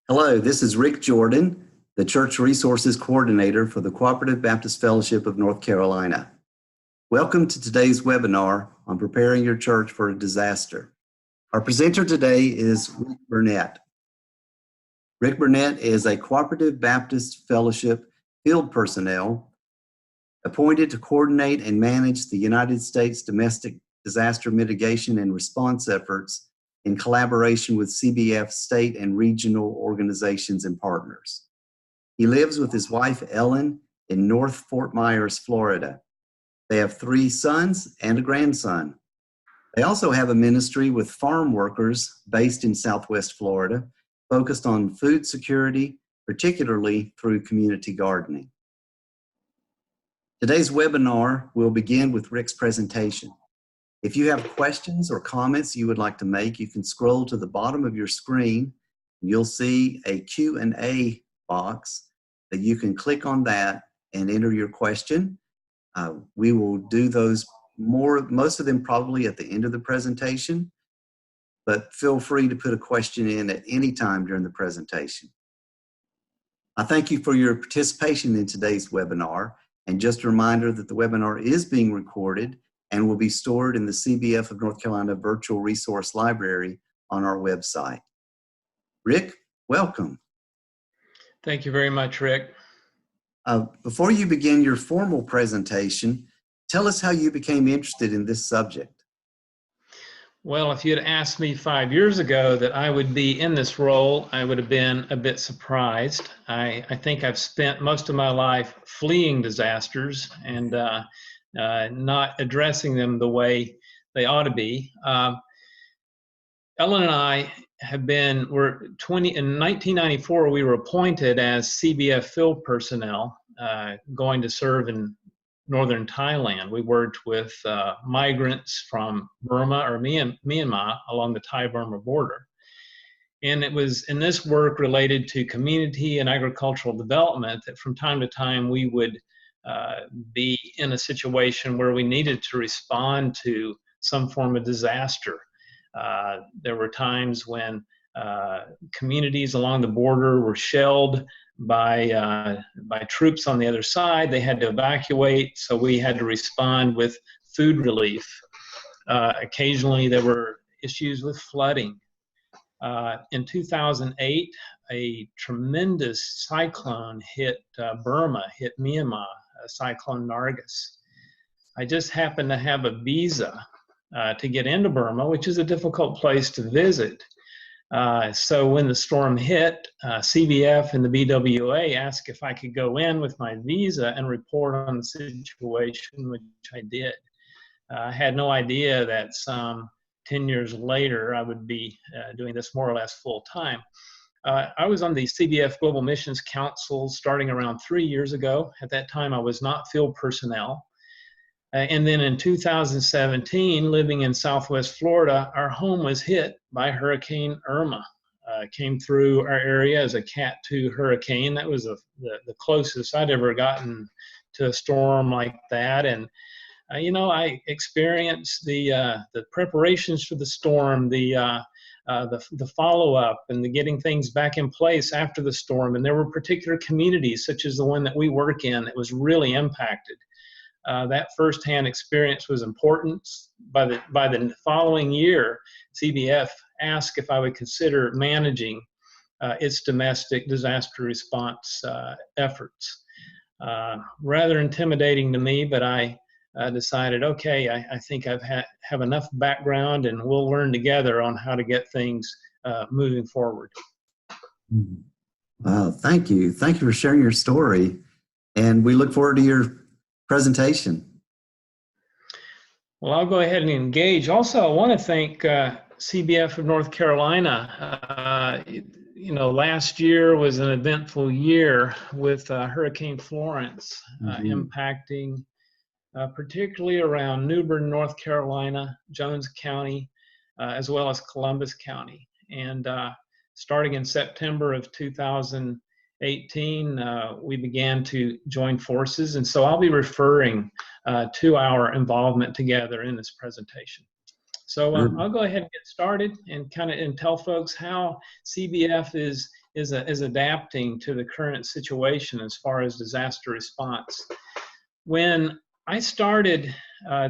Hello, this is Rick Jordan, the Church Resources Coordinator for the Cooperative Baptist Fellowship of North Carolina. Welcome to today's webinar on preparing your church for a disaster. Our presenter today is Rick Burnette. Rick Burnette is a Cooperative Baptist Fellowship field personnel appointed to coordinate and manage the United States domestic disaster mitigation and response efforts in collaboration with CBF state and regional organizations and partners. He lives with his wife, Ellen, in North Fort Myers, Florida. They have 3 sons and a grandson. They also have a ministry with farm workers based in Southwest Florida, focused on food security, particularly through community gardening. Today's webinar will begin with Rick's presentation. If you have questions or comments you would like to make, you can scroll to the bottom of your screen. You'll see a Q&A box that you can click on that and enter your question. We will do those most of them probably at the end of the presentation, but feel free to put a question in at any time during the presentation. I thank you for your participation in today's webinar, and just a reminder that the webinar is being recorded and will be stored in the CBF of North Carolina Virtual Resource Library on our website. Rick, welcome. Thank you very much, Rick. Before you begin your formal presentation, tell us how you became interested in this subject. Well, if you had asked me 5 years ago that I would be in this role, I would have been a bit surprised. I think I've spent most of my life fleeing disasters and not addressing them the way they ought to be. Ellen and I in 1994, we were appointed as CBF field personnel going to serve in northern Thailand. We worked with migrants from Burma or Myanmar along the Thai-Burma border. And it was in this work related to community and agricultural development that from time to time we would be in a situation where we needed to respond to some form of disaster. There were times when communities along the border were shelled by troops on the other side. They had to evacuate, so we had to respond with food relief. Occasionally there were issues with flooding. In 2008, a tremendous cyclone hit Burma, hit Myanmar, Cyclone Nargis. I just happened to have a visa to get into Burma, which is a difficult place to visit. So when the storm hit, CBF and the BWA asked if I could go in with my visa and report on the situation, which I did. I had no idea that some 10 years later I would be doing this more or less full time. I was on the CBF Global Missions Council starting around 3 years ago. At that time, I was not field personnel. And then in 2017, living in Southwest Florida, our home was hit by Hurricane Irma. Came through our area as a Cat 2 hurricane. That was the closest I'd ever gotten to a storm like that. And I experienced the preparations for the storm, the follow-up and the getting things back in place after the storm. And there were particular communities, such as the one that we work in, that was really impacted. That firsthand experience was important. By the following year, CBF asked if I would consider managing its domestic disaster response efforts. Rather intimidating to me, but I decided, okay, I think I have enough background and we'll learn together on how to get things moving forward. Wow, thank you. Thank you for sharing your story. And we look forward to your presentation. Well, I'll go ahead and engage. Also, I want to thank CBF of North Carolina. Last year was an eventful year with Hurricane Florence impacting particularly around New Bern, North Carolina, Jones County, as well as Columbus County. And starting in September of 2018, we began to join forces. And so I'll be referring to our involvement together in this presentation. So I'll go ahead and get started and tell folks how CBF is is adapting to the current situation as far as disaster response. When I started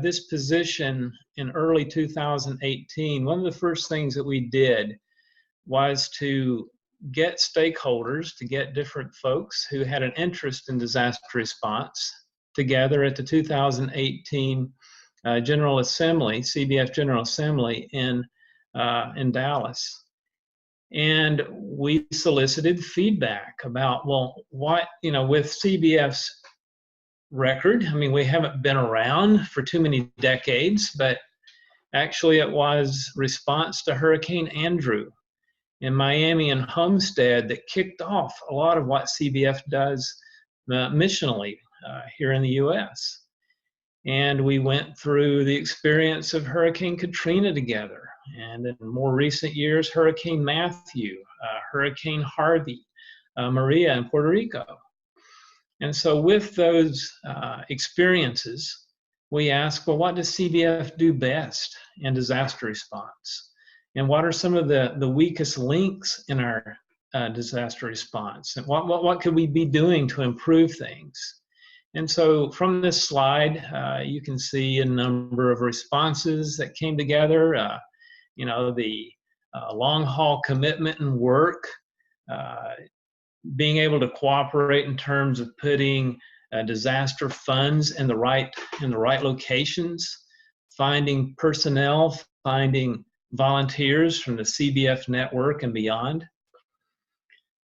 this position in early 2018, one of the first things that we did was to get stakeholders, to get different folks who had an interest in disaster response together at the 2018 General Assembly, CBF General Assembly in Dallas. And we solicited feedback about, well, what, with CBF's record, I mean, we haven't been around for too many decades, but actually it was response to Hurricane Andrew in Miami and Homestead that kicked off a lot of what CBF does missionally here in the U.S. And we went through the experience of Hurricane Katrina together, and in more recent years, Hurricane Matthew, Hurricane Harvey, Maria in Puerto Rico. And so with those experiences, we asked, well, what does CBF do best in disaster response? And what are some of the weakest links in our disaster response? And what could we be doing to improve things? And so from this slide, you can see a number of responses that came together. The long haul commitment and work, being able to cooperate in terms of putting disaster funds in the right locations, finding personnel, finding volunteers from the CBF network and beyond.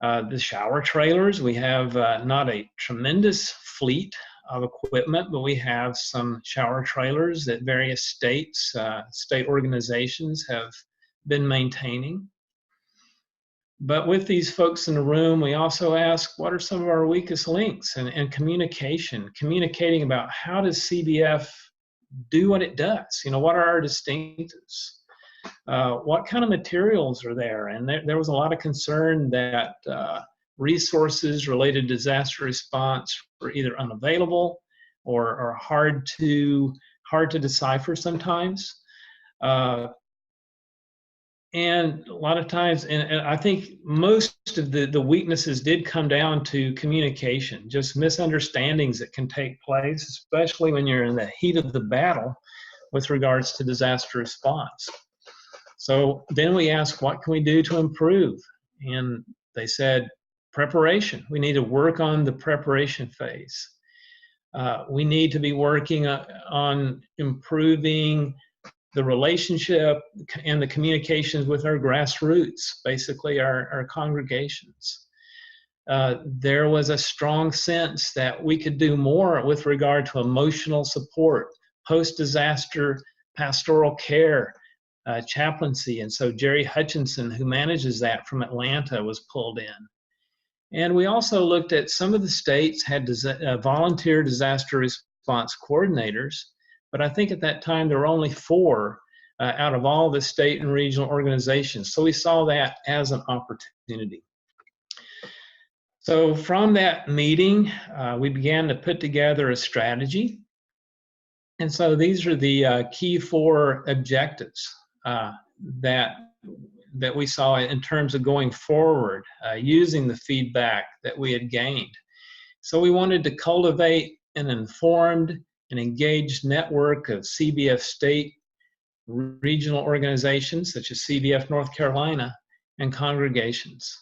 The shower trailers, we have not a tremendous fleet of equipment, but we have some shower trailers that various states, state organizations have been maintaining. But with these folks in the room, we also ask, what are some of our weakest links? And communicating about how does CBF do what it does? What are our distinctives? What kind of materials are there? And there was a lot of concern that resources related to disaster response were either unavailable or hard to decipher sometimes. And a lot of times, and I think most of the weaknesses did come down to communication, just misunderstandings that can take place, especially when you're in the heat of the battle with regards to disaster response. So then we asked, what can we do to improve? And they said, preparation. We need to work on the preparation phase. We need to be working on improving the relationship and the communications with our grassroots, basically our congregations. There was a strong sense that we could do more with regard to emotional support, post-disaster pastoral care, chaplaincy. And so Jerry Hutchinson, who manages that from Atlanta, was pulled in. And we also looked at some of the states had volunteer disaster response coordinators, but I think at that time there were only 4 out of all the state and regional organizations. So we saw that as an opportunity. So from that meeting, we began to put together a strategy. And so these are the key 4 objectives that we saw in terms of going forward, using the feedback that we had gained. So we wanted to cultivate an informed and engaged network of CBF state regional organizations, such as CBF North Carolina, and congregations.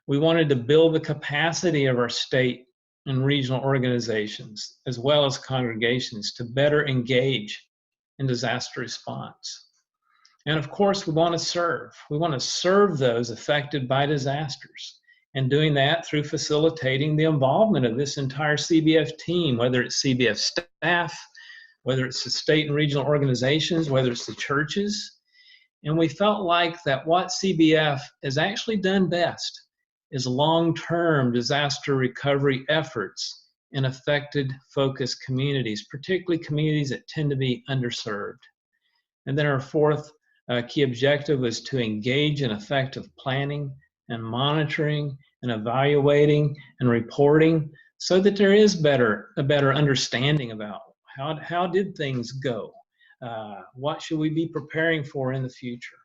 We wanted to build the capacity of our state and regional organizations, as well as congregations, to better engage in disaster response. And of course, we want to serve. We want to serve those affected by disasters, and doing that through facilitating the involvement of this entire CBF team, whether it's CBF staff, whether it's the state and regional organizations, whether it's the churches. And we felt like that what CBF has actually done best is long-term disaster recovery efforts in affected focused communities, particularly communities that tend to be underserved. And then our 4th key objective was to engage in effective planning and monitoring and evaluating and reporting, so that there is a better understanding about how did things go? What should we be preparing for in the future?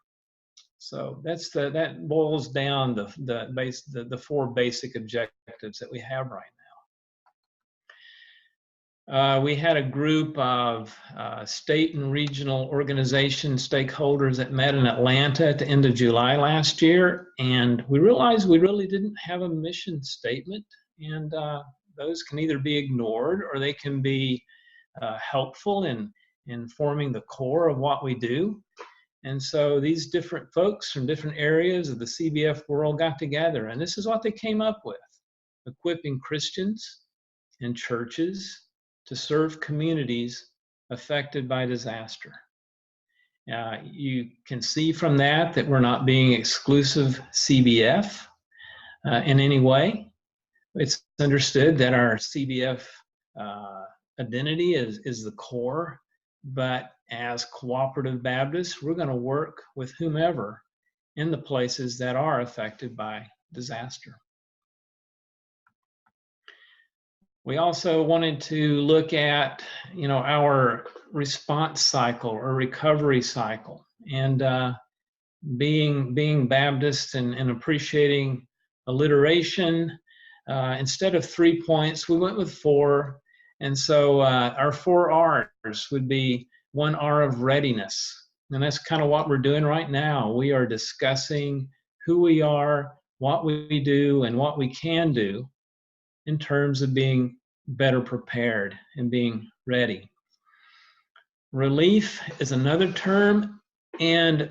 So that boils down the four basic objectives that we have right now. We had a group of state and regional organization stakeholders that met in Atlanta at the end of July last year, and we realized we really didn't have a mission statement, and those can either be ignored or they can be helpful in forming the core of what we do. And so these different folks from different areas of the CBF world got together, and this is what they came up with: equipping Christians and churches to serve communities affected by disaster. You can see from that we're not being exclusive CBF in any way. It's understood that our CBF identity is the core, but as Cooperative Baptists, we're going to work with whomever in the places that are affected by disaster. We also wanted to look at, our response cycle or recovery cycle, and being Baptist and appreciating alliteration. Instead of 3 points, we went with 4. And so our 4 R's would be 1 R of readiness. And that's kind of what we're doing right now. We are discussing who we are, what we do, and what we can do in terms of being better prepared and being ready. Relief is another term, and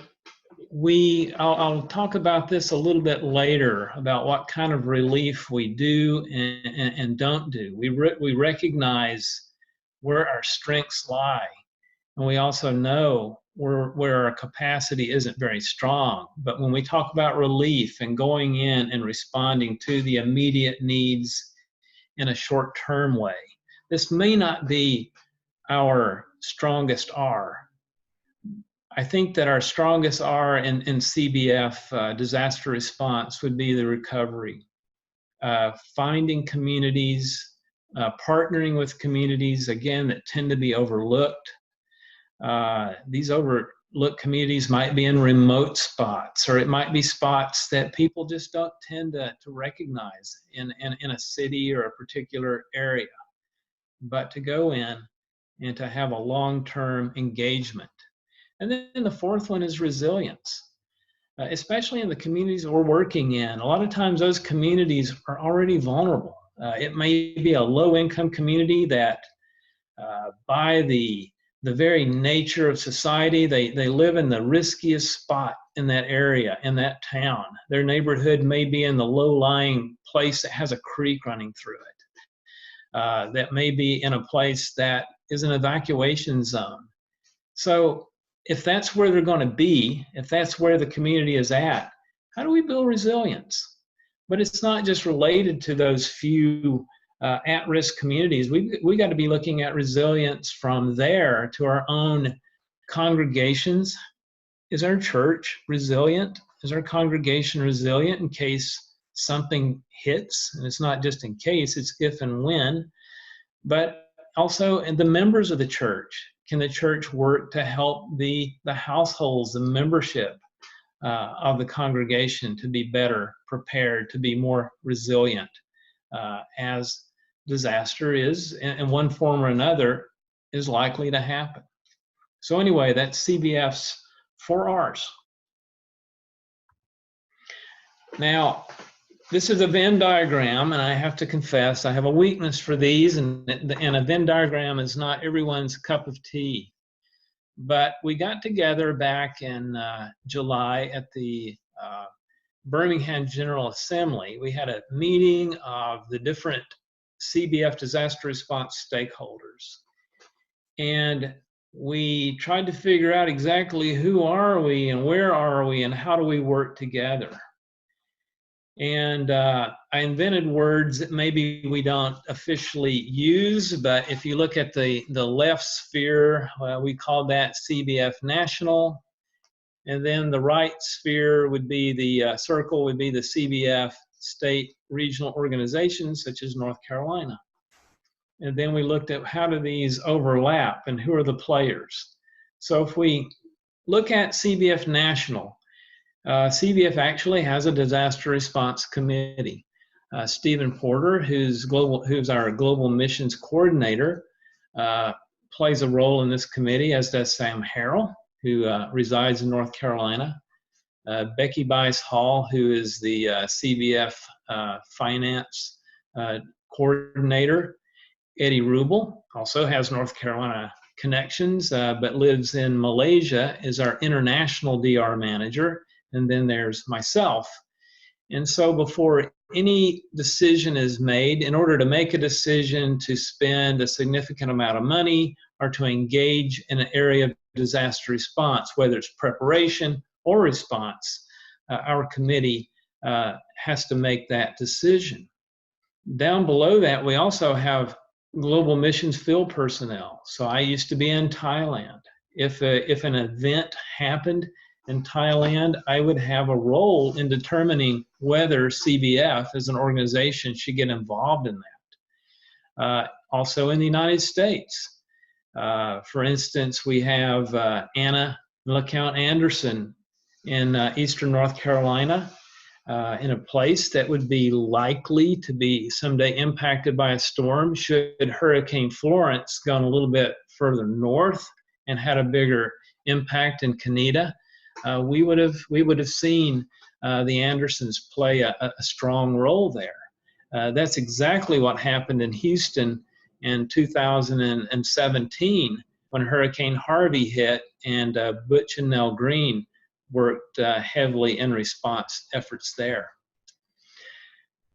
I'll talk about this a little bit later about what kind of relief we do and don't do. We recognize where our strengths lie, and we also know where our capacity isn't very strong. But when we talk about relief and going in and responding to the immediate needs in a short-term way, this may not be our strongest R. I think that our strongest R in CBF disaster response would be the recovery. Finding communities, partnering with communities, again, that tend to be overlooked. These overlooked communities might be in remote spots, or it might be spots that people just don't tend to recognize in a city or a particular area. But to go in and to have a long-term engagement. And then the fourth one is resilience, especially in the communities we're working in. A lot of times those communities are already vulnerable. It may be a low-income community that by the very nature of society, they live in the riskiest spot in that area, in that town. Their neighborhood may be in the low-lying place that has a creek running through it. That may be in a place that is an evacuation zone. So if that's where they're going to be, if that's where the community is at, how do we build resilience? But it's not just related to those few at-risk communities. We got to be looking at resilience from there to our own congregations. Is our church resilient? Is our congregation resilient in case something hits? And it's not just in case, it's if and when. But also, and the members of the church. Can the church work to help the households, the membership of the congregation to be better prepared, to be more resilient as disaster is, in one form or another, is likely to happen? So anyway, that's CBF's 4 R's. Now, this is a Venn diagram, and I have to confess I have a weakness for these, and a Venn diagram is not everyone's cup of tea. But we got together back in July at the Birmingham General Assembly. We had a meeting of the different CBF disaster response stakeholders. And we tried to figure out exactly who are we and where are we and how do we work together. And I invented words that maybe we don't officially use, but if you look at the left sphere, we call that CBF National. And then the right sphere would be the circle would be the CBF state regional organizations, such as North Carolina. And then we looked at how do these overlap and who are the players. So if we look at CBF National, CBF actually has a disaster response committee. Stephen Porter, who's our global missions coordinator, plays a role in this committee, as does Sam Harrell, who resides in North Carolina. Becky Bice Hall, who is the CBF finance coordinator. Eddie Rubel also has North Carolina connections, but lives in Malaysia, is our international DR manager. And then there's myself. And so before any decision is made, in order to make a decision to spend a significant amount of money or to engage in an area of disaster response, whether it's preparation or response, our committee has to make that decision. Down below that, we also have global missions field personnel. So I used to be in Thailand. If an event happened in Thailand, I would have a role in determining whether CBF as an organization should get involved in that. Also in the United States, for instance, we have Anna LeCount Anderson in Eastern North Carolina, in a place that would be likely to be someday impacted by a storm should Hurricane Florence gone a little bit further north and had a bigger impact in Canada. We would have seen the Andersons play a strong role there. That's exactly what happened in Houston in 2017 when Hurricane Harvey hit, and Butch and Nell Green worked heavily in response efforts there.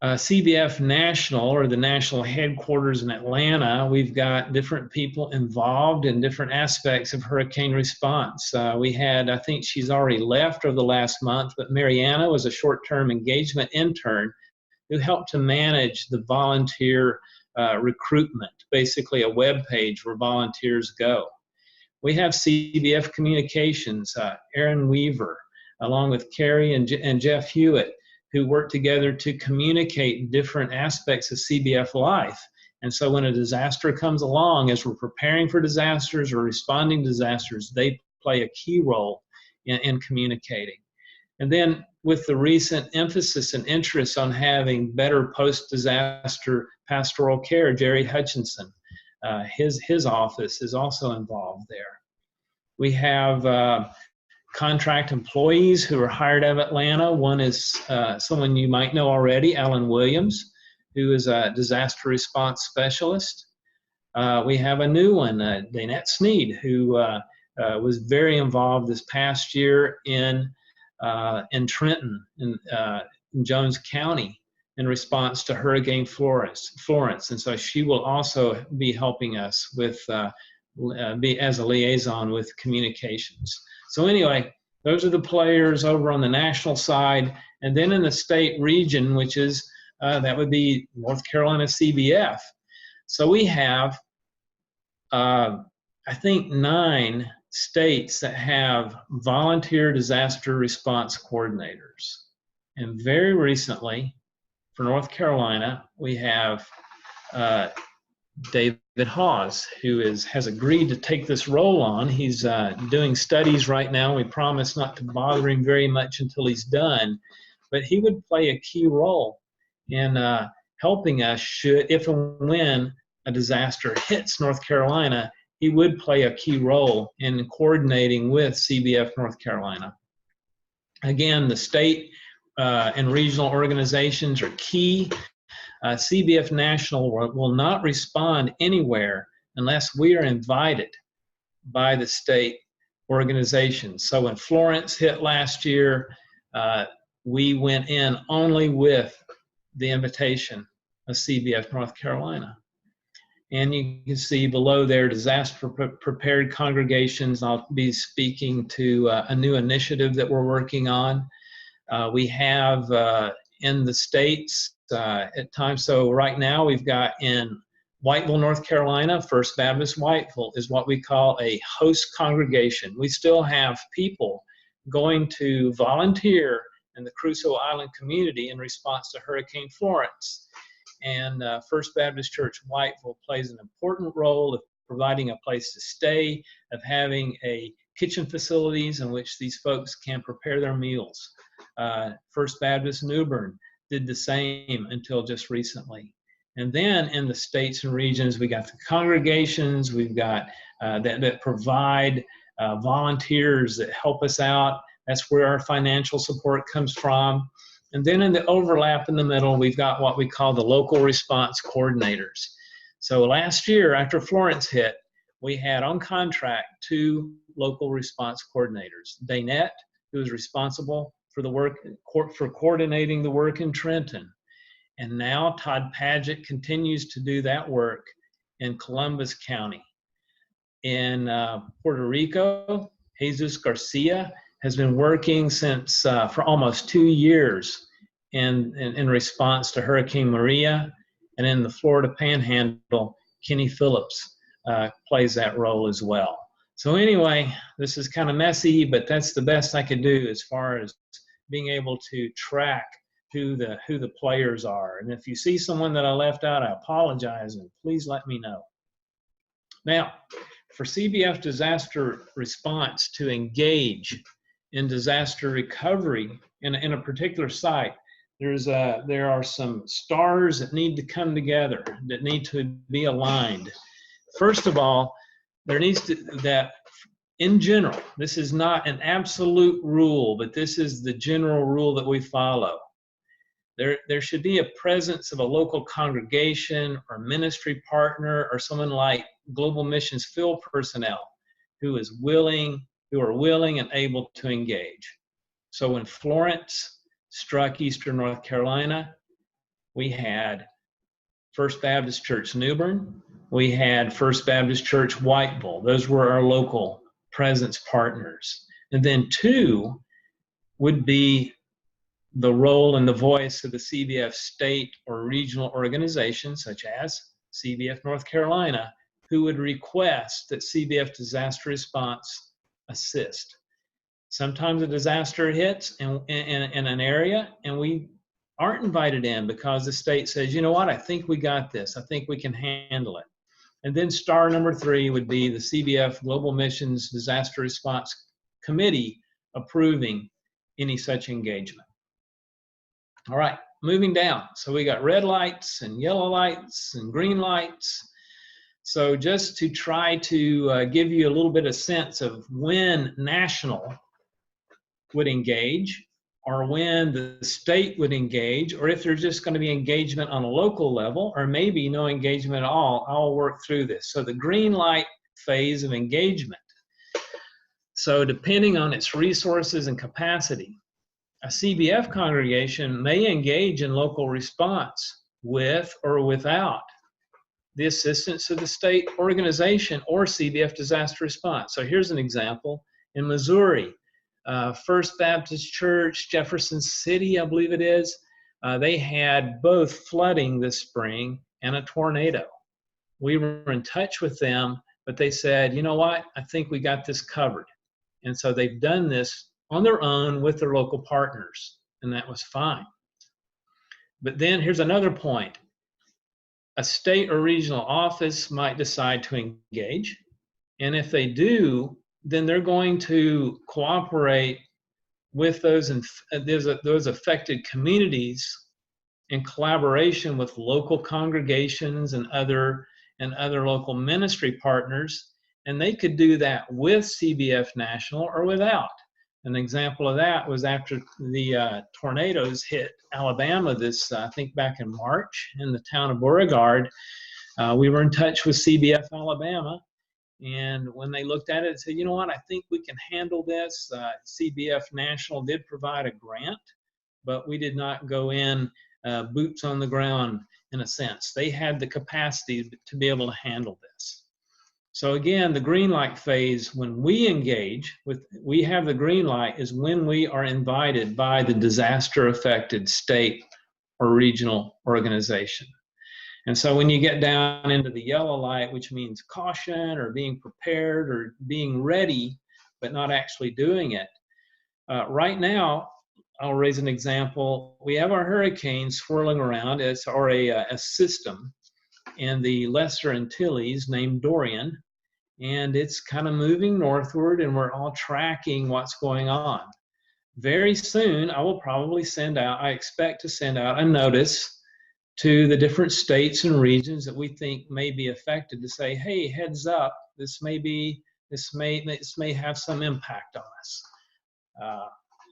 CBF National, or the national headquarters in Atlanta, we've got different people involved in different aspects of hurricane response. We had, I think she's already left over the last month, but Mariana was a short-term engagement intern who helped to manage the volunteer recruitment, basically a web page where volunteers go. We have CBF Communications, Aaron Weaver, along with Carrie and Jeff Hewitt, who work together to communicate different aspects of CBF life. And so when a disaster comes along, as we're preparing for disasters or responding to disasters, they play a key role in communicating. And then with the recent emphasis and interest on having better post-disaster pastoral care, Jerry Hutchinson, his office is also involved there. We have contract employees who are hired out of Atlanta. One is someone you might know already, Alan Williams, who is a disaster response specialist. We have a new one, Burnette Sneed, who was very involved this past year in Trenton, in Jones County, in response to Hurricane Florence. And so she will also be helping us with, be as a liaison with communications. So anyway, those are the players over on the national side. And then in the state region, which is, that would be North Carolina CBF. So we have, I think, 9 states that have volunteer disaster response coordinators. And very recently, for North Carolina, we have David Hawes, who has agreed to take this role on. He's doing studies right now. We promise not to bother him very much until he's done, but he would play a key role in helping us if and when a disaster hits North Carolina. He would play a key role in coordinating with CBF North Carolina. Again, the state and regional organizations are key. CBF National will not respond anywhere unless we are invited by the state organizations. So when Florence hit last year, we went in only with the invitation of CBF North Carolina. And you can see below there, disaster prepared congregations. I'll be speaking to a new initiative that we're working on. We have in the states at times, so right now we've got in Whiteville, North Carolina, First Baptist Whiteville is what we call a host congregation. We still have people going to volunteer in the Crusoe Island community in response to Hurricane Florence. And First Baptist Church Whiteville plays an important role of providing a place to stay, of having a kitchen facilities in which these folks can prepare their meals. First Baptist New Bern did the same until just recently. And then in the states and regions, we got the congregations, we've got that provide volunteers that help us out. That's where our financial support comes from. And then in the overlap in the middle, we've got what we call the local response coordinators. So last year, after Florence hit, we had on contract 2 local response coordinators. Burnette, who is responsible for the work, for coordinating the work in Trenton. And now Todd Padgett continues to do that work in Columbus County. In Puerto Rico, Jesus Garcia has been working since for almost 2 years in response to Hurricane Maria. And in the Florida Panhandle, Kenny Phillips plays that role as well. So anyway, this is kind of messy, but that's the best I could do as far as being able to track who the players are. And if you see someone that I left out, I apologize, and please let me know. Now, for CBF Disaster Response to engage in disaster recovery in a particular site, there are some stars that need to come together, that need to be aligned. First of all, there needs to, that in general, this is not an absolute rule, but this is the general rule that we follow. There should be a presence of a local congregation or ministry partner or someone like Global Missions field personnel who are willing and able to engage. So when Florence struck Eastern North Carolina, we had First Baptist Church New Bern, we had First Baptist Church White Bull. Those were our local presence partners. And then 2 would be the role and the voice of the CBF state or regional organizations, such as CBF North Carolina, who would request that CBF Disaster Response assist. Sometimes a disaster hits in an area and we aren't invited in because the state says, you know what, I think we got this. I think we can handle it. And then star number 3 would be the CBF Global Missions Disaster Response Committee approving any such engagement. All right, moving down. So we got red lights and yellow lights and green lights. So just to try to give you a little bit of sense of when national would engage, or when the state would engage, or if there's just going to be engagement on a local level, or maybe no engagement at all, I'll work through this. So the green light phase of engagement. So depending on its resources and capacity, a CBF congregation may engage in local response with or without the assistance of the state organization or CBF Disaster Response. So here's an example. In Missouri, First Baptist Church, Jefferson City, I believe it is, they had both flooding this spring and a tornado. We were in touch with them, but they said, you know what, I think we got this covered. And so they've done this on their own with their local partners, and that was fine. But then here's another point. A state or regional office might decide to engage, and if they do, then they're going to cooperate with those affected communities in collaboration with local congregations and other local ministry partners, and they could do that with CBF National or without. An example of that was after the tornadoes hit Alabama this, I think back in March, in the town of Beauregard. We were in touch with CBF Alabama, and when they looked at it, they said, you know what, I think we can handle this. CBF National did provide a grant, but we did not go in boots on the ground in a sense. They had the capacity to be able to handle this. So again, the green light phase, when we engage with, we have the green light is when we are invited by the disaster affected state or regional organization. And so when you get down into the yellow light, which means caution or being prepared or being ready, but not actually doing it. Right now, I'll raise an example. We have our hurricane swirling around, or a system in the Lesser Antilles named Dorian. and it's kind of moving northward, and we're all tracking what's going on. Very soon, I will probably I expect to send out a notice to the different states and regions that we think may be affected to say, hey, heads up, this may have some impact on us.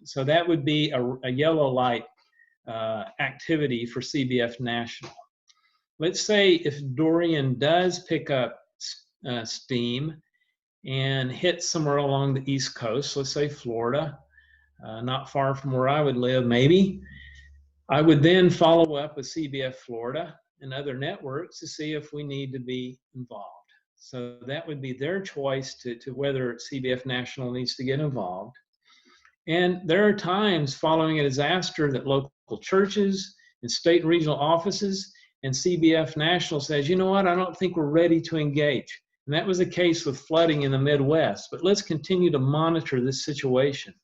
So that would be a yellow light activity for CBF National. Let's say if Dorian does pick up steam and hit somewhere along the East Coast, let's say Florida, not far from where I would live, maybe, I would then follow up with CBF Florida and other networks to see if we need to be involved. So that would be their choice to whether CBF National needs to get involved. And there are times following a disaster that local churches and state and regional offices and CBF National says, you know what, I don't think we're ready to engage. And that was the case with flooding in the Midwest, but let's continue to monitor this situation.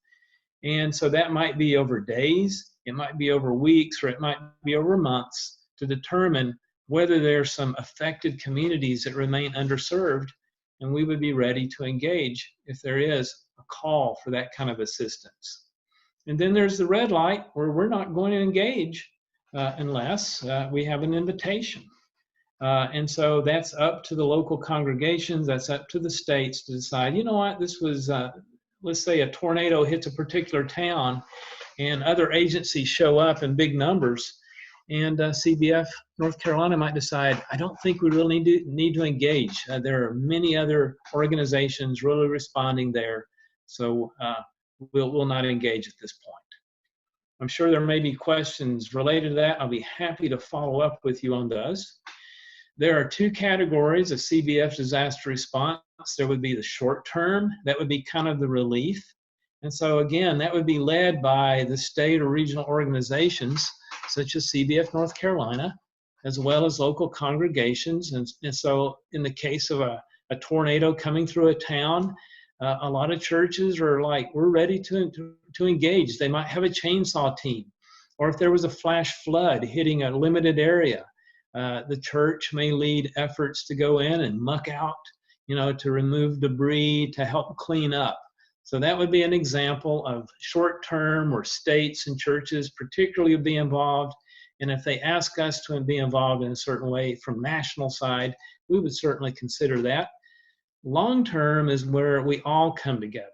And so that might be over days, it might be over weeks, or it might be over months to determine whether there are some affected communities that remain underserved, and we would be ready to engage if there is a call for that kind of assistance. And then there's the red light where we're not going to engage unless we have an invitation. And so that's up to the local congregations, that's up to the states to decide, you know what, this was, let's say a tornado hits a particular town and other agencies show up in big numbers, and CBF North Carolina might decide, I don't think we really need to engage. There are many other organizations really responding there, so we'll not engage at this point. I'm sure there may be questions related to that. I'll be happy to follow up with you on those. There are two categories of CBF disaster response. There would be the short term, that would be kind of the relief. And so again, that would be led by the state or regional organizations such as CBF North Carolina, as well as local congregations. And so in the case of a tornado coming through a town, a lot of churches are like, we're ready to engage. They might have a chainsaw team. Or if there was a flash flood hitting a limited area, the church may lead efforts to go in and muck out, to remove debris, to help clean up. So that would be an example of short term where states and churches particularly would be involved. And if they ask us to be involved in a certain way from national side, we would certainly consider that. Long term is where we all come together.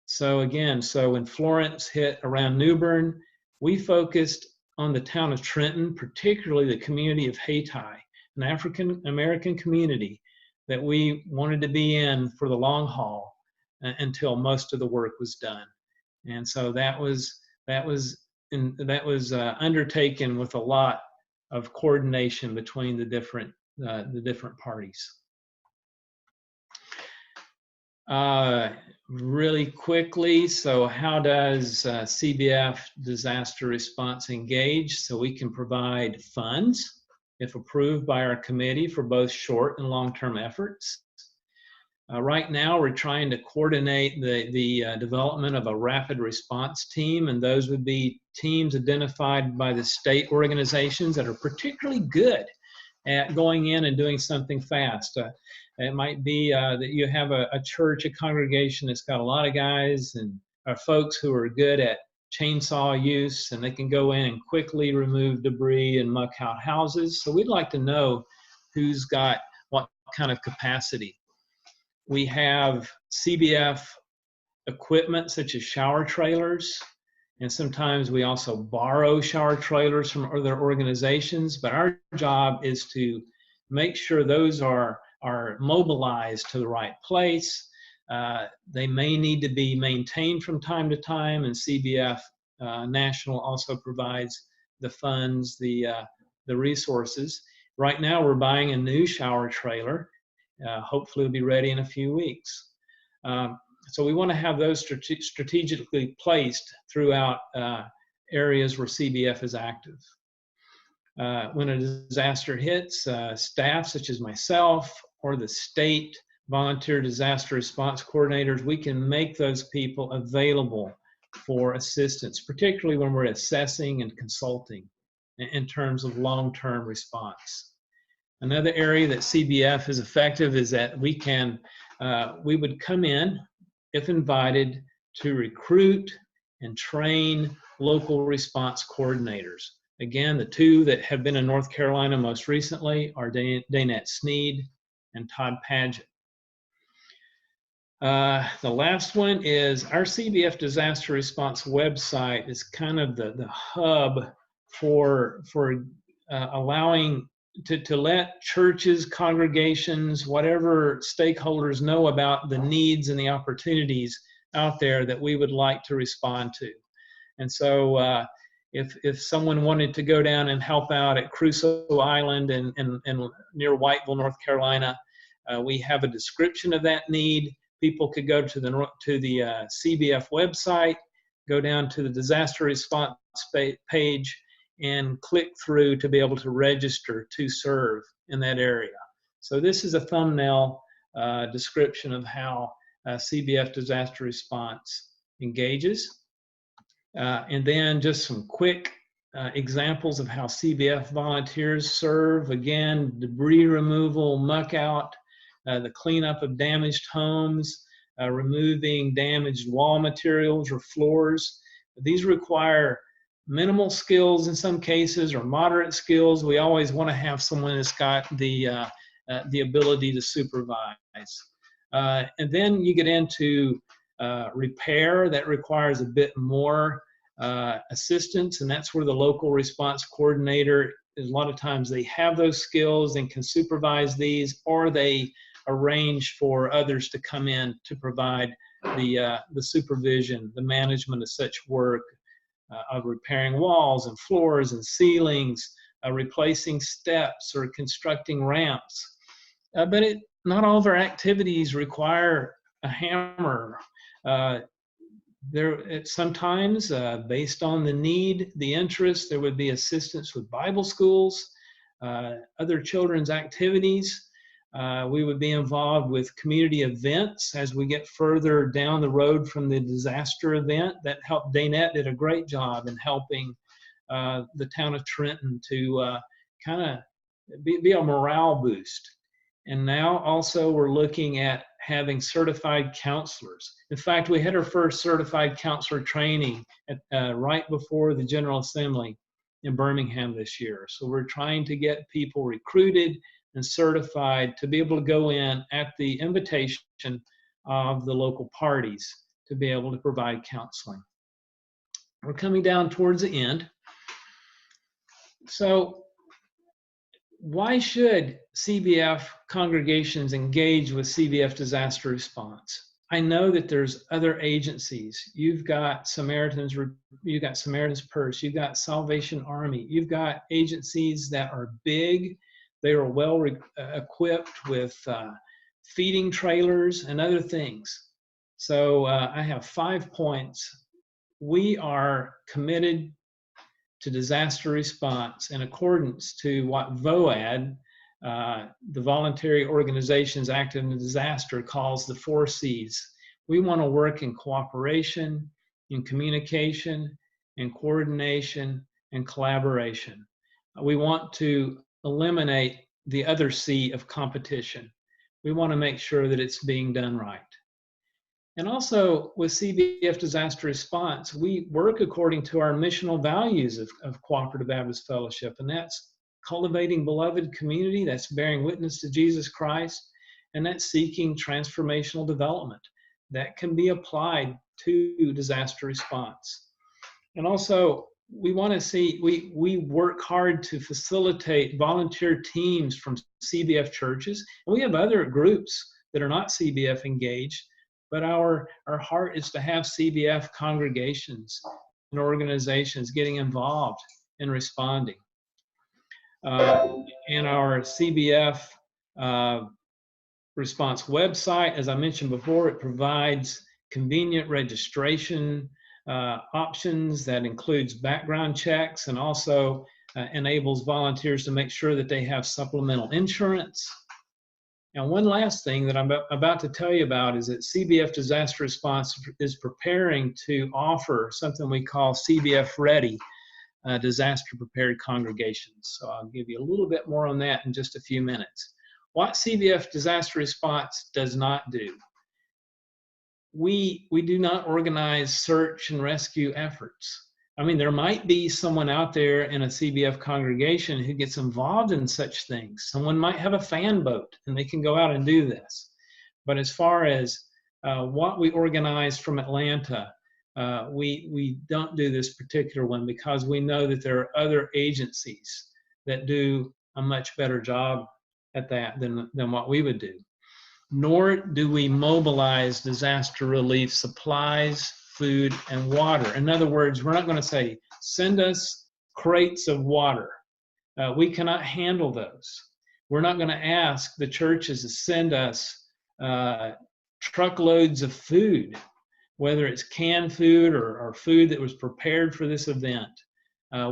So again, when Florence hit around New Bern, we focused on the town of Trenton, particularly the community of Hayti, an African American community that we wanted to be in for the long haul until most of the work was done. And so that was undertaken with a lot of coordination between the different parties. Really quickly, so how does CBF Disaster Response engage? So we can provide funds, if approved by our committee, for both short and long-term efforts. Right now, we're trying to coordinate the development of a rapid response team, and those would be teams identified by the state organizations that are particularly good at going in and doing something fast. It might be that you have a church, a congregation that's got a lot of guys and folks who are good at chainsaw use, and they can go in and quickly remove debris and muck out houses. So we'd like to know who's got what kind of capacity. We have CBF equipment such as shower trailers, and sometimes we also borrow shower trailers from other organizations, but our job is to make sure those are mobilized to the right place. They may need to be maintained from time to time, and CBF National also provides the funds, the resources. Right now we're buying a new shower trailer. Hopefully it'll be ready in a few weeks. So we want to have those strategically placed throughout areas where CBF is active. When a disaster hits, staff such as myself or the state volunteer disaster response coordinators, we can make those people available for assistance, particularly when we're assessing and consulting in terms of long-term response. Another area that CBF is effective is that we can we would come in, if invited, to recruit and train local response coordinators. Again, the two that have been in North Carolina most recently are Danette Sneed and Todd Padgett. The last one is our CBF Disaster Response website is kind of the hub for allowing to let churches, congregations, whatever stakeholders know about the needs and the opportunities out there that we would like to respond to. And so if someone wanted to go down and help out at Crusoe Island and near Whiteville, North Carolina, we have a description of that need. People could go to the CBF website, go down to the disaster response page, and click through to be able to register to serve in that area. So this is a thumbnail description of how CBF Disaster Response engages. And then just some quick examples of how CBF volunteers serve. Again, debris removal, muck out, the cleanup of damaged homes, removing damaged wall materials or floors. These require minimal skills in some cases, or moderate skills. We always want to have someone that's got the ability to supervise. And then you get into repair that requires a bit more assistance, and that's where the local response coordinator, a lot of times they have those skills and can supervise these, or they arrange for others to come in to provide the supervision, the management of such work, of repairing walls and floors and ceilings, replacing steps or constructing ramps. But not all of our activities require a hammer. Sometimes, based on the need, the interest, there would be assistance with Bible schools, other children's activities. We would be involved with community events as we get further down the road from the disaster event. That helped. Danette did a great job in helping the town of Trenton to kind of be a morale boost. And now also we're looking at having certified counselors. In fact, we had our first certified counselor training right before the General Assembly in Birmingham this year. So we're trying to get people recruited and certified to be able to go in at the invitation of the local parties to be able to provide counseling. We're coming down towards the end. So why should CBF congregations engage with CBF Disaster Response? I know that there's other agencies. You've got Samaritan's Purse, you've got Salvation Army, you've got agencies that are big. They are well equipped with feeding trailers and other things. So I have 5 points. We are committed to disaster response in accordance to what VOAD, the Voluntary Organizations Active in Disaster, calls the 4 C's. We want to work in cooperation, in communication, in coordination, and collaboration. We want to eliminate the other C of competition. We want to make sure that it's being done right. And also with CBF Disaster Response, we work according to our missional values of Cooperative Baptist Fellowship, and that's cultivating beloved community, that's bearing witness to Jesus Christ, and that's seeking transformational development that can be applied to disaster response. And also, we want to see, we work hard to facilitate volunteer teams from CBF churches, and we have other groups that are not CBF engaged, but our heart is to have CBF congregations and organizations getting involved in responding. And our CBF response website, as I mentioned before, it provides convenient registration options that includes background checks, and also enables volunteers to make sure that they have supplemental insurance. And one last thing that I'm about to tell you about is that CBF Disaster Response is preparing to offer something we call CBF Ready, disaster prepared congregations. So I'll give you a little bit more on that in just a few minutes. what CBF Disaster Response does not do. We do not organize search and rescue efforts. I mean, there might be someone out there in a CBF congregation who gets involved in such things. Someone might have a fan boat and they can go out and do this. But as far as what we organize from Atlanta, we don't do this particular one because we know that there are other agencies that do a much better job at that than what we would do. Nor do we mobilize disaster relief supplies, food, and water. In other words, we're not going to say, send us crates of water. We cannot handle those. We're not going to ask the churches to send us truckloads of food, whether it's canned food or food that was prepared for this event.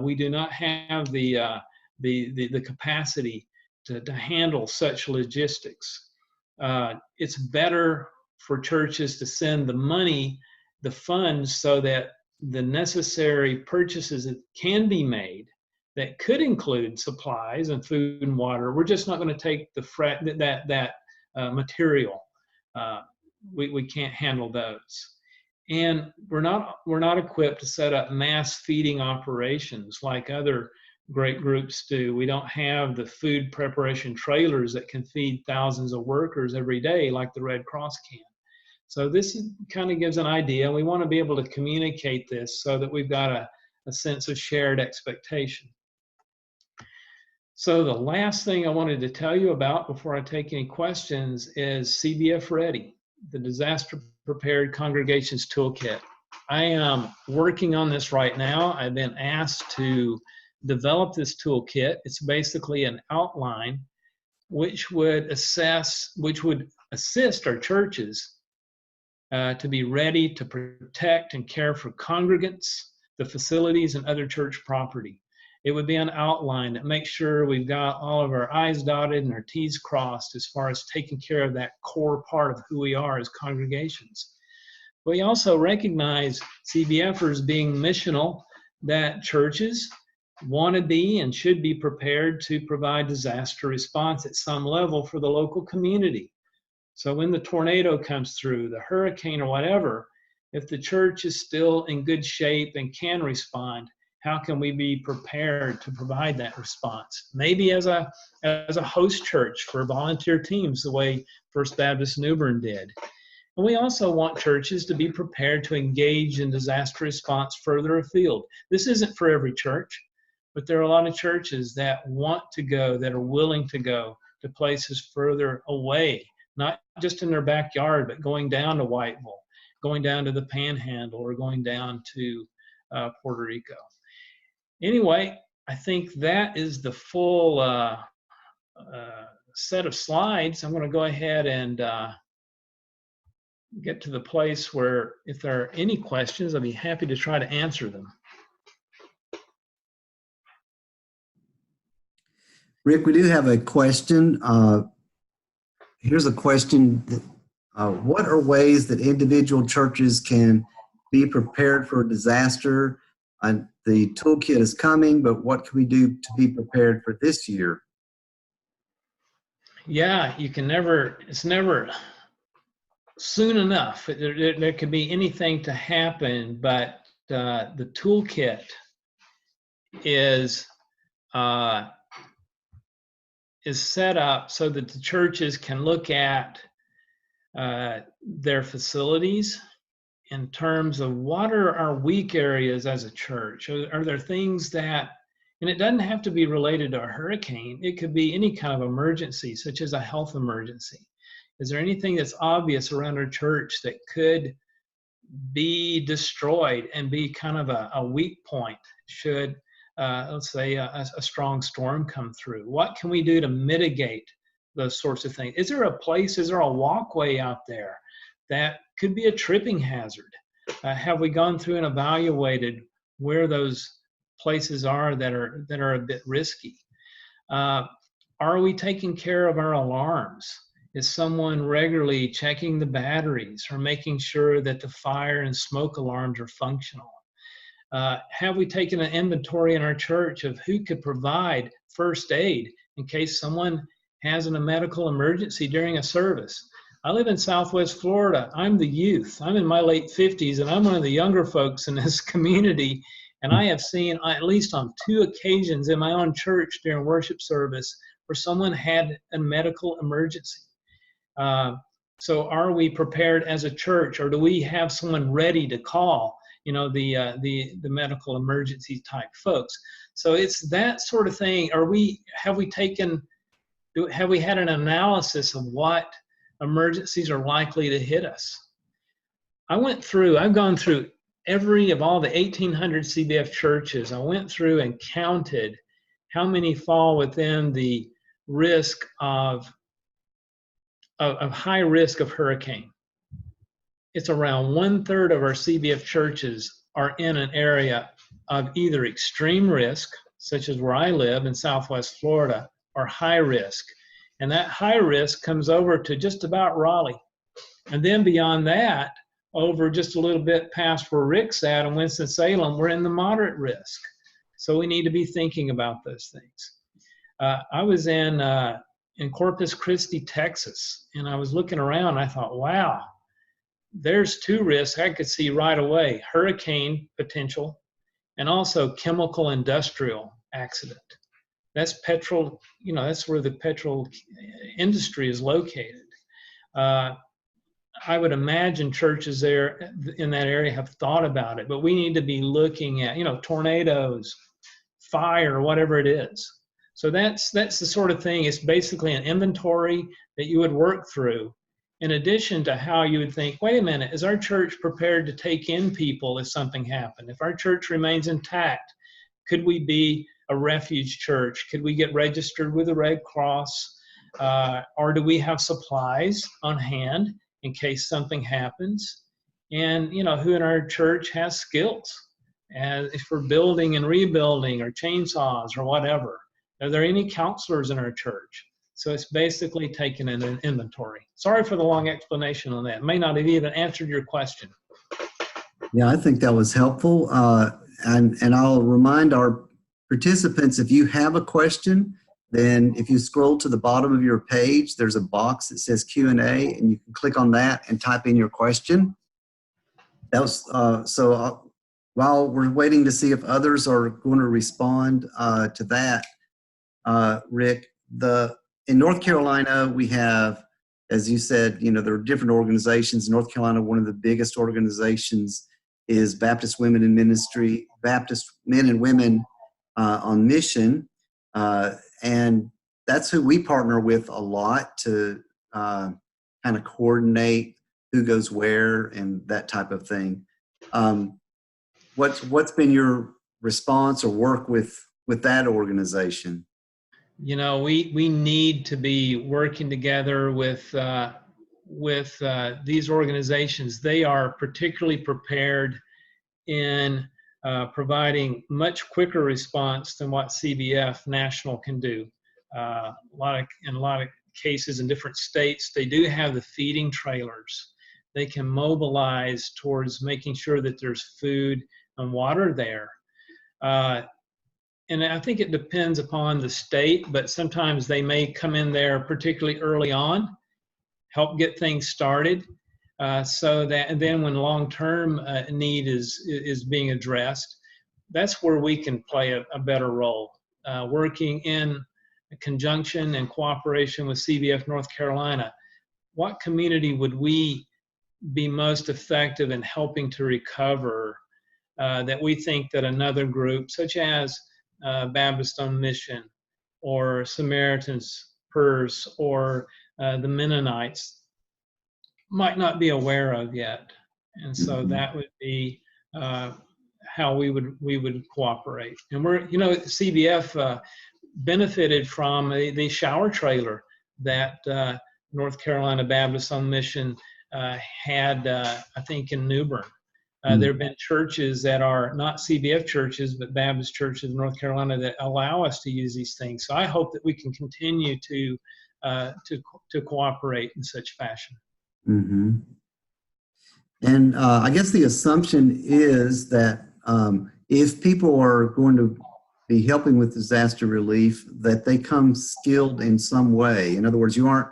We do not have the capacity to handle such logistics. It's better for churches to send the money, the funds, so that the necessary purchases that can be made that could include supplies and food and water. We're just not going to take that material. We can't handle those. And we're not equipped to set up mass feeding operations like other great groups do. We don't have the food preparation trailers that can feed thousands of workers every day like the Red Cross can. So this kind of gives an idea. We want to be able to communicate this so that we've got a sense of shared expectation. So the last thing I wanted to tell you about before I take any questions is CBF Ready, the Disaster Prepared Congregations Toolkit. I am working on this right now. I've been asked to develop this toolkit. It's basically an outline which would assist our churches to be ready to protect and care for congregants, the facilities, and other church property. It would be an outline that makes sure we've got all of our I's dotted and our T's crossed as far as taking care of that core part of who we are as congregations. We also recognize CBFers being missional, that churches want to be and should be prepared to provide disaster response at some level for the local community. So when the tornado comes through, the hurricane or whatever, if the church is still in good shape and can respond, how can we be prepared to provide that response? Maybe as a host church for volunteer teams, the way First Baptist New Bern did. And we also want churches to be prepared to engage in disaster response further afield. This isn't for every church, but there are a lot of churches that want to go, that are willing to go to places further away, not just in their backyard, but going down to Whiteville, going down to the Panhandle, or going down to Puerto Rico. Anyway, I think that is the full set of slides. I'm going to go ahead and get to the place where if there are any questions, I'll be happy to try to answer them. Rick, we do have a question. Here's a question. What are ways that individual churches can be prepared for a disaster? The toolkit is coming, but what can we do to be prepared for this year? Yeah, it's never soon enough. There could be anything to happen, but the toolkit is set up so that the churches can look at their facilities in terms of what are our weak areas as a church. Are there things that, and it doesn't have to be related to a hurricane, it could be any kind of emergency, such as a health emergency. Is there anything that's obvious around our church that could be destroyed and be kind of a weak point should, let's say, a strong storm come through? What can we do to mitigate those sorts of things? Is there a walkway out there that could be a tripping hazard? Have we gone through and evaluated where those places are that are a bit risky? Are we taking care of our alarms? Is someone regularly checking the batteries or making sure that the fire and smoke alarms are functional? Have we taken an inventory in our church of who could provide first aid in case someone has a medical emergency during a service. I live in Southwest Florida. I'm the youth. I'm in my late 50s, and I'm one of the younger folks in this community. And I have seen, at least on 2 occasions in my own church during worship service, where someone had a medical emergency. So are we prepared as a church, or do we have someone ready to call, you know, the medical emergency type folks? So it's that sort of thing. Have we had an analysis of what emergencies are likely to hit us? I've gone through of all the 1,800 CBF churches. I went through and counted how many fall within the risk of high risk of hurricane. It's around 1/3 of our CBF churches are in an area of either extreme risk, such as where I live in Southwest Florida, or high risk. And that high risk comes over to just about Raleigh. And then beyond that, over just a little bit past where Rick's at in Winston-Salem, we're in the moderate risk. So we need to be thinking about those things. I was in Corpus Christi, Texas, and I was looking around and I thought, wow, there's 2 risks I could see right away: hurricane potential and also chemical industrial accident. That's petrol, you know, that's where the petrol industry is located. I would imagine churches there in that area have thought about it, but we need to be looking at, you know, tornadoes, fire, whatever it is. So that's the sort of thing. It's basically an inventory that you would work through, in addition to how you would think, wait a minute, is our church prepared to take in people if something happened? If our church remains intact, could we be a refuge church? Could we get registered with the Red Cross? Or do we have supplies on hand in case something happens? And, you know, who in our church has skills? And if we're building and rebuilding, or chainsaws or whatever, are there any counselors in our church? So it's basically taking an inventory. Sorry for the long explanation on that. It may not have even answered your question. Yeah, I think that was helpful. And I'll remind our participants, if you have a question, then if you scroll to the bottom of your page, there's a box that says Q&A, and you can click on that and type in your question. That was, while we're waiting to see if others are going to respond to that, Rick, in North Carolina, we have, as you said, you know, there are different organizations. In North Carolina, one of the biggest organizations is Baptist Women in Ministry, Baptist Men and Women on Mission. And that's who we partner with a lot to kind of coordinate who goes where and that type of thing. What's been your response or work with that organization? You know, we need to be working together with these organizations. They are particularly prepared in providing much quicker response than what CBF National can do. In a lot of cases in different states, they do have the feeding trailers. They can mobilize towards making sure that there's food and water there. And I think it depends upon the state, but sometimes they may come in there particularly early on, help get things started, so that, and then when long-term need is being addressed, that's where we can play a better role, working in conjunction and cooperation with CBF North Carolina. What community would we be most effective in helping to recover that we think that another group, such as Baptist on Mission or Samaritan's Purse or the Mennonites, might not be aware of yet? And so that would be how we would cooperate. And we're, you know, CBF benefited from the shower trailer that North Carolina Baptist on Mission had, I think, in New Bern. There have been churches that are not CBF churches, but Baptist churches in North Carolina that allow us to use these things. So I hope that we can continue to cooperate in such fashion. Mm-hmm. And I guess the assumption is that if people are going to be helping with disaster relief, that they come skilled in some way? In other words, you aren't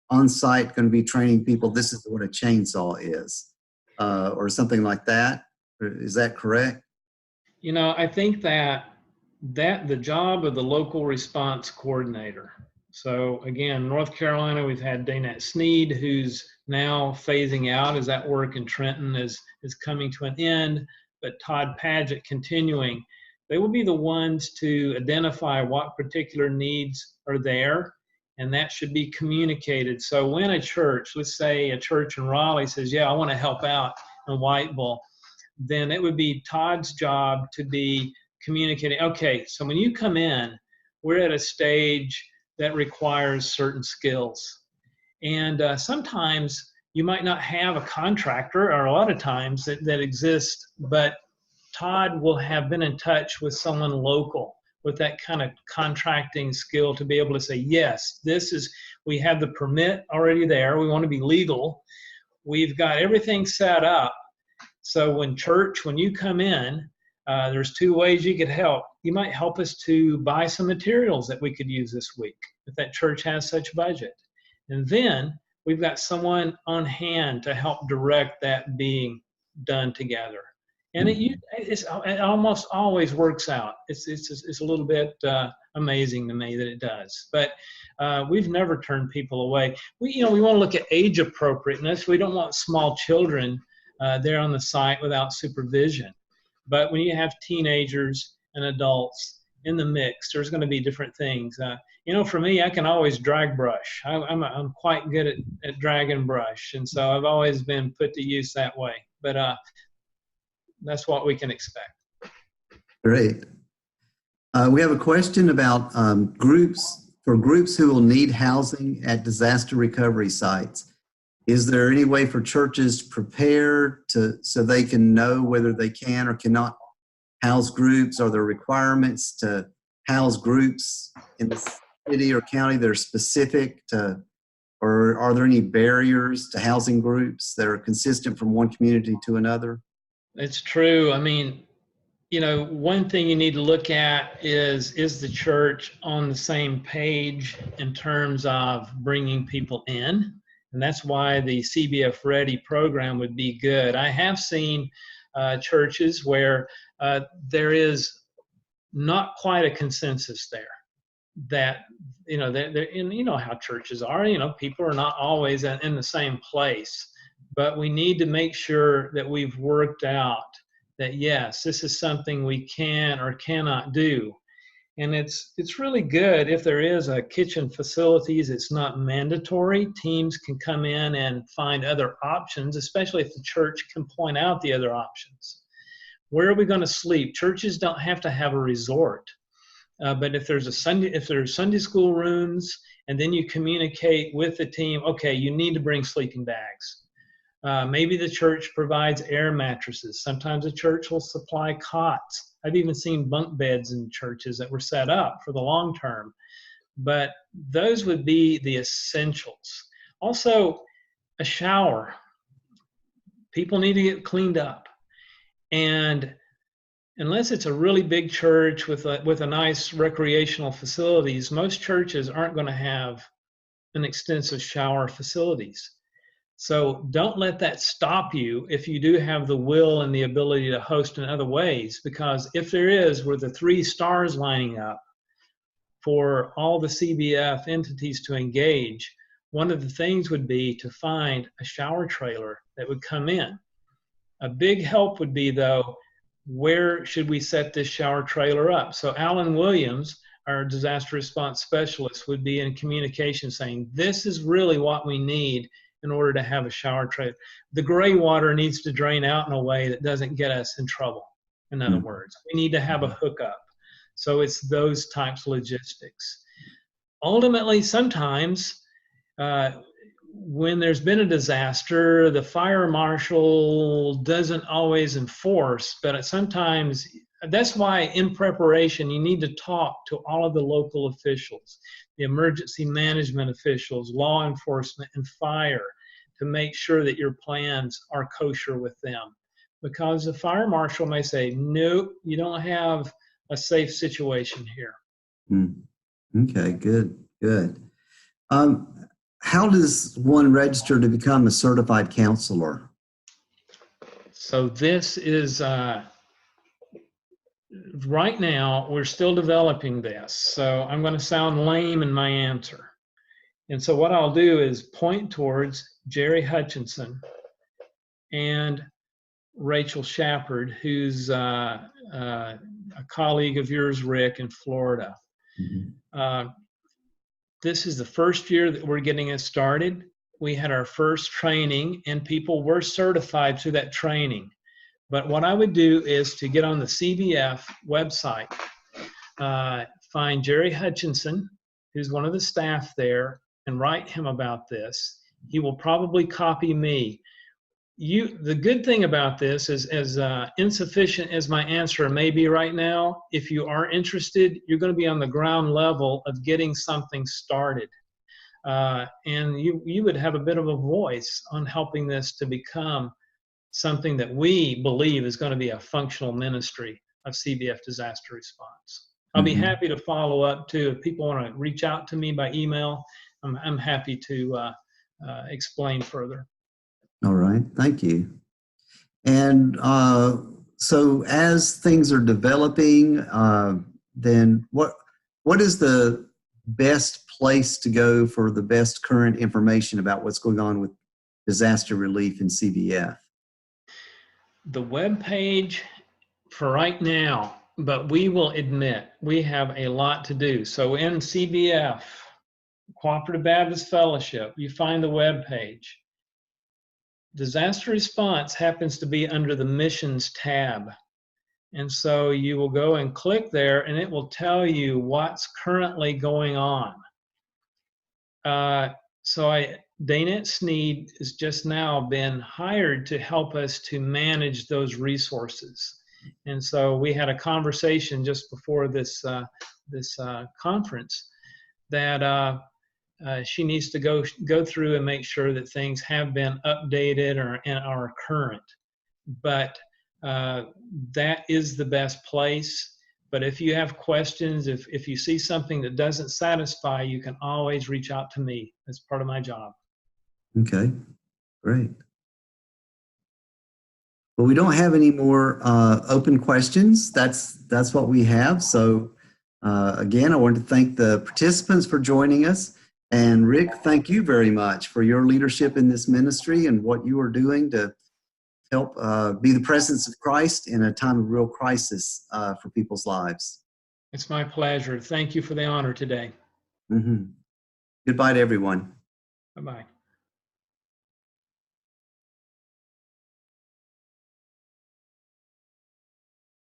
on site going to be training people, this is what a chainsaw is, or something like that. Is that correct? You know, I think that the job of the local response coordinator. So again, North Carolina, we've had Danette Sneed, who's now phasing out as that work in Trenton is coming to an end, but Todd Padgett continuing. They will be the ones to identify what particular needs are there, and that should be communicated. So when a church, let's say a church in Raleigh says, yeah, I want to help out in Whiteville, then it would be Todd's job to be communicating, okay, so when you come in, we're at a stage that requires certain skills. And sometimes you might not have a contractor, or a lot of times that exists, but Todd will have been in touch with someone local with that kind of contracting skill to be able to say, yes, we have the permit already there. We want to be legal. We've got everything set up. So when you come in, there's two ways you could help. You might help us to buy some materials that we could use this week, if that church has such budget. And then we've got someone on hand to help direct that being done together. And it almost always works out. It's a little bit amazing to me that it does. But we've never turned people away. We want to look at age appropriateness. We don't want small children there on the site without supervision. But when you have teenagers and adults in the mix, there's going to be different things. For me, I can always drag brush. I'm quite good at dragging brush, and so I've always been put to use that way. But that's what we can expect. Great. We have a question about groups who will need housing at disaster recovery sites. Is there any way for churches to prepare so they can know whether they can or cannot house groups? Are there requirements to house groups in the city or county that are specific to, or are there any barriers to housing groups that are consistent from one community to another? It's true. I mean, one thing you need to look at is the church on the same page in terms of bringing people in? And that's why the CBF Ready program would be good. I have seen churches where there is not quite a consensus there. That, and you know how churches are, people are not always in the same place. But we need to make sure that we've worked out that, yes, this is something we can or cannot do. And it's really good if there is a kitchen facilities. It's not mandatory. Teams can come in and find other options, especially if the church can point out the other options. Where are we going to sleep? Churches don't have to have a resort. But if there's Sunday school rooms, and then you communicate with the team, okay, you need to bring sleeping bags. Maybe the church provides air mattresses. Sometimes the church will supply cots. I've even seen bunk beds in churches that were set up for the long term. But those would be the essentials. Also, a shower. People need to get cleaned up. And unless it's a really big church with a nice recreational facilities, most churches aren't going to have an extensive shower facilities. So don't let that stop you if you do have the will and the ability to host in other ways, because if there is, where the 3 stars lining up for all the CBF entities to engage, one of the things would be to find a shower trailer that would come in. A big help would be, though, where should we set this shower trailer up? So Alan Williams, our disaster response specialist, would be in communication saying, this is really what we need in order to have a shower trailer. The gray water needs to drain out in a way that doesn't get us in trouble. In other words, we need to have a hookup. So it's those types of logistics. Ultimately, sometimes when there's been a disaster, the fire marshal doesn't always enforce, but sometimes that's why in preparation, you need to talk to all of the local officials, the emergency management officials, law enforcement, and fire, to make sure that your plans are kosher with them. Because the fire marshal may say, nope, you don't have a safe situation here. Okay, good, good. How does one register to become a certified counselor? So this is, right now, we're still developing this. So I'm going to sound lame in my answer. And so what I'll do is point towards Jerry Hutchinson and Rachel Shepard, who's a colleague of yours, Rick, in Florida. This is the first year that we're getting it started. We had our first training and people were certified through that training. But what I would do is to get on the CBF website, find Jerry Hutchinson, who's one of the staff there, and write him about this. He will probably copy me. The good thing about this is, as insufficient as my answer may be right now, if you are interested, you're going to be on the ground level of getting something started. And you would have a bit of a voice on helping this to become something that we believe is going to be a functional ministry of CBF Disaster Response. I'll be happy to follow up too. If people want to reach out to me by email, I'm happy to explain further. All right, thank you. And so as things are developing, then what is the best place to go for the best current information about what's going on with disaster relief in CBF? The web page for right now, but we will admit we have a lot to do. So in CBF, Cooperative Baptist Fellowship, you find the web page. Disaster response happens to be under the missions tab. And so you will go and click there and it will tell you what's currently going on. Danette Sneed has just now been hired to help us to manage those resources. And so we had a conversation just before this conference that she needs to go through and make sure that things have been updated and are current. But that is the best place. But if you have questions, if you see something that doesn't satisfy, you can always reach out to me. That's part of my job. Okay, great. Well, we don't have any more open questions. That's what we have. So again, I want to thank the participants for joining us. And Rick, thank you very much for your leadership in this ministry and what you are doing to help be the presence of Christ in a time of real crisis for people's lives. It's my pleasure. Thank you for the honor today. Goodbye to everyone. Bye-bye.